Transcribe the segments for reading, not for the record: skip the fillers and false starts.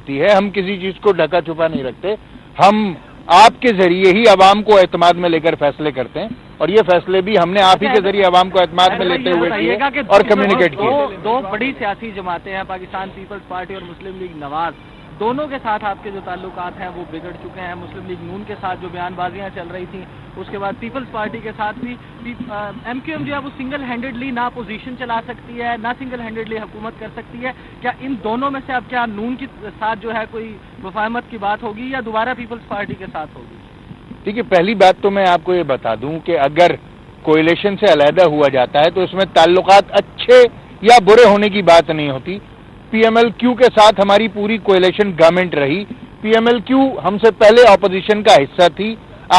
ہوتی ہے. ہم کسی چیز کو ڈھکا چھپا نہیں رکھتے. ہم آپ کے ذریعے ہی عوام کو اعتماد میں لے کر فیصلے کرتے ہیں اور یہ فیصلے بھی ہم نے آپ ہی کے ذریعے عوام کو اعتماد میں لیتے ہوئے کیے اور کمیونیکیٹ کیے. دو بڑی سیاسی جماعتیں ہیں، پاکستان پیپلز پارٹی اور مسلم لیگ نواز، دونوں کے ساتھ آپ کے جو تعلقات ہیں وہ بگڑ چکے ہیں. مسلم لیگ نون کے ساتھ جو بیان بازیاں چل رہی تھیں، اس کے بعد پیپلز پارٹی کے ساتھ بھی ایم کیو ایم جو ہے وہ سنگل ہینڈڈلی نہ پوزیشن چلا سکتی ہے نہ سنگل ہینڈڈلی حکومت کر سکتی ہے. کیا ان دونوں میں سے اب کیا نون کے ساتھ جو ہے کوئی مفاہمت کی بات ہوگی یا دوبارہ پیپلز پارٹی کے ساتھ ہوگی؟ ٹھیک ہے، پہلی بات تو میں آپ کو یہ بتا دوں کہ اگر کوئلیشن سے علیحدہ ہوا جاتا ہے تو اس میں تعلقات اچھے یا برے ہونے کی بات نہیں ہوتی. پی ایم ایل کیو کے ساتھ ہماری پوری کوئلیشن گورنمنٹ رہی. پی ایم ایل کیو ہم سے پہلے اپوزیشن کا حصہ تھی،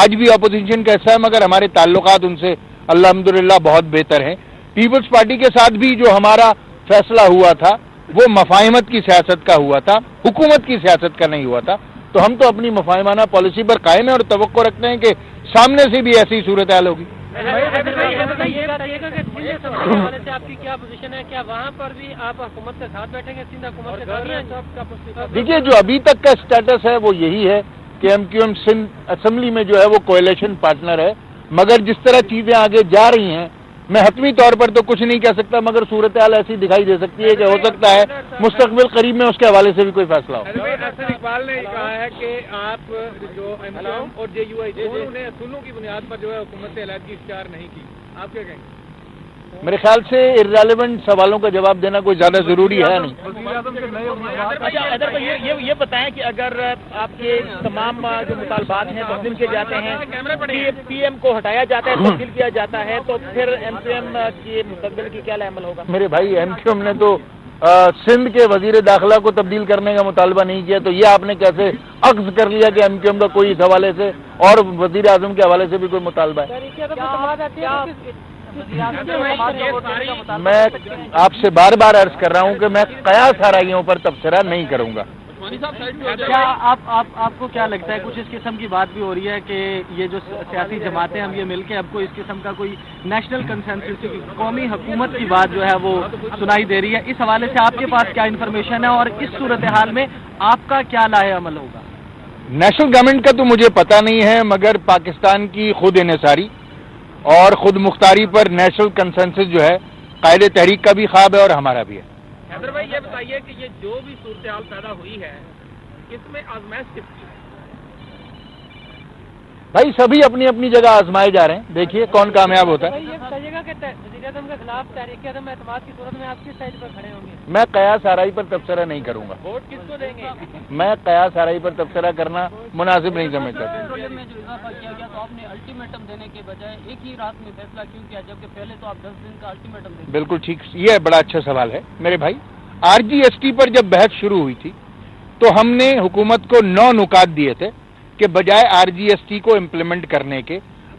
آج بھی اپوزیشن کا حصہ ہے، مگر ہمارے تعلقات ان سے الحمدللہ بہت بہتر ہیں. پیپلز پارٹی کے ساتھ بھی جو ہمارا فیصلہ ہوا تھا وہ مفاہمت کی سیاست کا ہوا تھا، حکومت کی سیاست کا نہیں ہوا تھا. تو ہم تو اپنی مفاہمانہ پالیسی پر قائم ہیں اور توقع رکھتے ہیں کہ سامنے سے بھی ایسی صورتحال ہوگی. آپ کی کیا پوزیشن ہے؟ کیا وہاں پر بھی آپ حکومت کے ساتھ بیٹھیں گے؟ سندھ حکومت کے ساتھ؟ دیکھیے، جو ابھی تک کا اسٹیٹس ہے وہ یہی ہے کہ M Q M Sindh assembly میں جو ہے وہ کوئلیشن پارٹنر ہے، مگر جس طرح چیزیں آگے جا رہی ہیں میں حتمی طور پر تو کچھ نہیں کہہ سکتا، مگر صورتحال ایسی دکھائی دے سکتی ہے کہ ہو سکتا ہے مستقبل قریب میں اس کے حوالے سے بھی کوئی فیصلہ ہو. اقبال نے کہا ہے کہ آپ جو ایم کیو ایم اور جے یو آئی دونوں نے اصولوں کی بنیاد پر جو ہے حکومت سے علیحدگی اختیار نہیں کی، آپ کیا کہیں گے؟ میرے خیال سے ارریلیونٹ سوالوں کا جواب دینا کوئی زیادہ ضروری ہے نہیں. اچھا یہ بتائیں کہ اگر آپ کے تمام جو مطالبات ہیں تبدیل کیے جاتے ہیں، پی ایم کو ہٹایا جاتا ہے، تبدیل کیا جاتا ہے، تو پھر ایم کیو ایم کے مستقبل کی کیا عمل ہوگا؟ میرے بھائی، ایم کیو ایم نے تو سندھ کے وزیر داخلہ کو تبدیل کرنے کا مطالبہ نہیں کیا، تو یہ آپ نے کیسے اخذ کر لیا کہ ایم کیو ایم کا کوئی اس حوالے سے اور وزیر اعظم کے حوالے سے بھی کوئی مطالبہ ہے؟ میں آپ سے بار بار عرض کر رہا ہوں کہ میں قیاس آرائیوں پر تبصرہ نہیں کروں گا. کیا آپ کو کیا لگتا ہے، کچھ اس قسم کی بات بھی ہو رہی ہے کہ یہ جو سیاسی جماعتیں ہم یہ مل کے اب کو اس قسم کا کوئی نیشنل کنسنسس قومی حکومت کی بات جو ہے وہ سنائی دے رہی ہے؟ اس حوالے سے آپ کے پاس کیا انفارمیشن ہے اور اس صورتحال میں آپ کا کیا لائحہ عمل ہوگا؟ نیشنل گورنمنٹ کا تو مجھے پتہ نہیں ہے، مگر پاکستان کی خود انحصاری اور خود مختاری پر نیشنل کنسنسس جو ہے قائد تحریک کا بھی خواب ہے اور ہمارا بھی ہے. حیدر بھائی یہ بتائیے کہ یہ جو بھی صورتحال پیدا ہوئی ہے اس میں آزمائش کس کی ہے؟ بھائی سبھی اپنی اپنی جگہ آزمائے جا رہے ہیں، دیکھیے کون کامیاب ہوتا ہے. یہ بتائیے گا کہ وزیر اعظم کے خلاف تحریک عدم اعتماد کی صورت میں آپ کس سائڈ پر کھڑے ہوں گے؟ میں قیاس آرائی پر تبصرہ نہیں کروں گا. ووٹ کس کو دیں گے؟ میں قیاس آرائی پر تبصرہ کرنا مناسب نہیں سمجھتا. پیٹرولیم میں جو اضافہ کیا گیا تو آپ نے الٹیمیٹم دینے کے بجائے ایک ہی رات میں فیصلہ کیوں کیا، جبکہ پہلے تو آپ 10 دن کا الٹیمیٹم دیں؟ بالکل ٹھیک، یہ بڑا اچھا سوال ہے میرے بھائی. آر جی ایس ٹی پر جب بحث شروع ہوئی تھی تو ہم نے حکومت کو 9 نکات دیے تھے کہ بجائے آر جی ایس ٹی کو امپلیمنٹ کرنے کے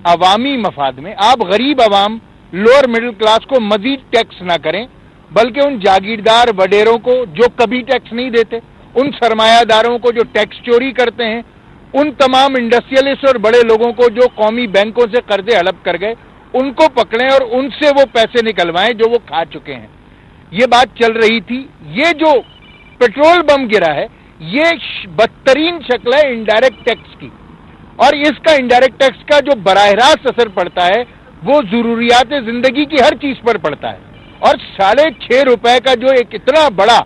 عوامی مفاد میں آپ غریب عوام لوور مڈل کلاس کو مزید ٹیکس نہ کریں، بلکہ ان جاگیردار وڈیروں کو جو کبھی ٹیکس نہیں دیتے، ان سرمایہ داروں کو جو ٹیکس چوری کرتے ہیں، ان تمام انڈسٹریلسٹ اور بڑے لوگوں کو جو قومی بینکوں سے قرضے ہڑپ کر گئے، ان کو پکڑیں اور ان سے وہ پیسے نکلوائیں جو وہ کھا چکے ہیں. یہ بات چل رہی تھی. یہ جو پیٹرول بم گرا ہے یہ بدترین شکل ہے انڈائریکٹ ٹیکس کی، اور اس کا انڈائریکٹ ٹیکس کا جو براہ راست اثر پڑتا ہے وہ ضروریات زندگی کی ہر چیز پر پڑتا ہے. اور 6.5 روپے کا جو ایک اتنا بڑا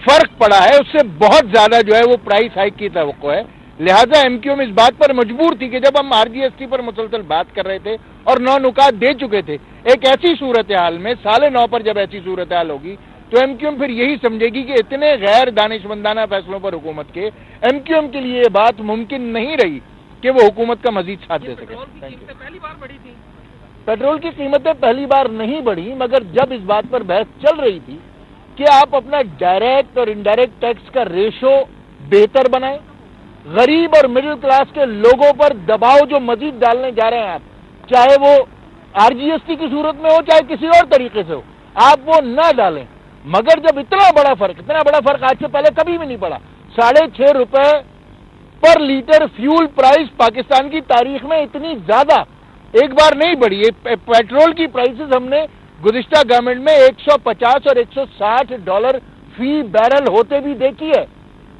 فرق پڑا ہے، اس سے بہت زیادہ جو ہے وہ پرائس ہائیک کی توقع ہے. لہذا ایم کیو ایم اس بات پر مجبور تھی کہ جب ہم آر جی ایس ٹی پر مسلسل بات کر رہے تھے اور 9 نکات دے چکے تھے، ایک ایسی صورتحال میں 9.5 پر جب ایسی صورتحال ہوگی تو ایم کیو ایم پھر یہی سمجھے گی کہ اتنے غیر دانشمندانہ فیصلوں پر حکومت کے ایم کیو ایم کے لیے یہ بات ممکن نہیں رہی کہ وہ حکومت کا مزید ساتھ دے سکے. پہلی بار بڑھی تھی پیٹرول کی قیمتیں پہلی بار نہیں بڑھی، مگر جب اس بات پر بحث چل رہی تھی کہ آپ اپنا ڈائریکٹ اور انڈائریکٹ ٹیکس کا ریشو بہتر بنائیں، غریب اور مڈل کلاس کے لوگوں پر دباؤ جو مزید ڈالنے جا رہے ہیں آپ، چاہے وہ آر جی ایس ٹی کی صورت میں ہو چاہے کسی اور طریقے سے ہو، آپ وہ نہ ڈالیں. مگر جب اتنا بڑا فرق آج سے پہلے کبھی بھی نہیں پڑا، 6.5 روپے پر لیٹر فیول پرائس پاکستان کی تاریخ میں اتنی زیادہ ایک بار نہیں بڑھی. پیٹرول کی پرائسز ہم نے گزشتہ گورنمنٹ میں $150 اور $160 فی بیرل ہوتے بھی دیکھی ہے.